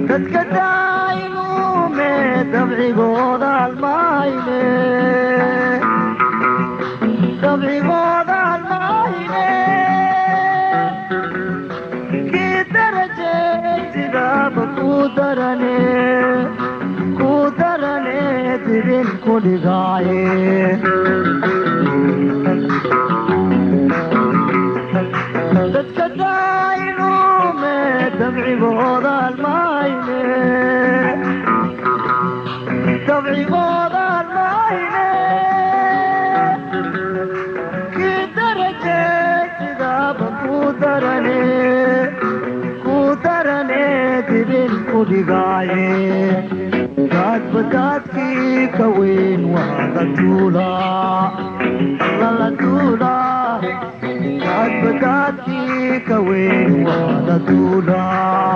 dadka daayinuume dabcigooda almayne kii darajeetidaaba ku darane dibin ku dhigaaye dadka daayinuume dabcigooda almayne kii darajeetidaaba ku darane dibin ku dhigaaye daadbadaadkii ka weyn waa la duulaa daadbadaadkii ka weyn waa la duulaa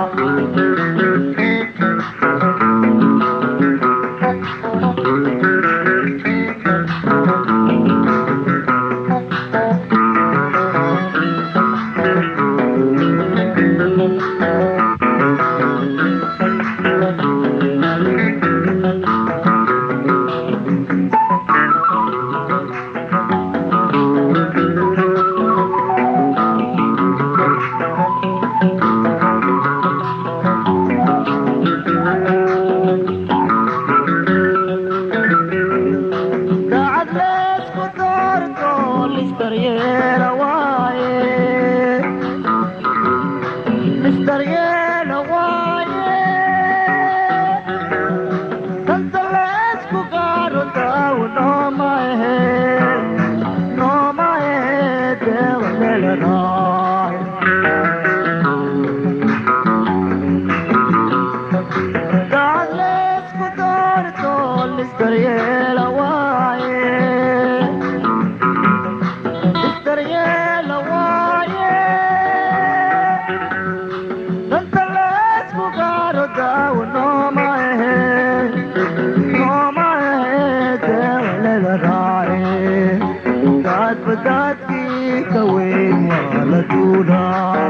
daadbadaadkii ka weyn waa la duulaa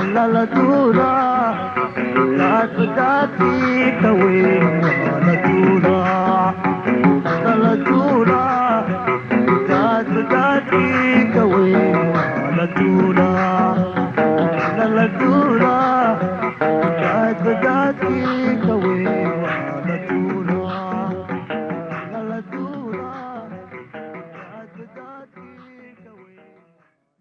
alla la duulaa daadbadaadkii ka weyn waa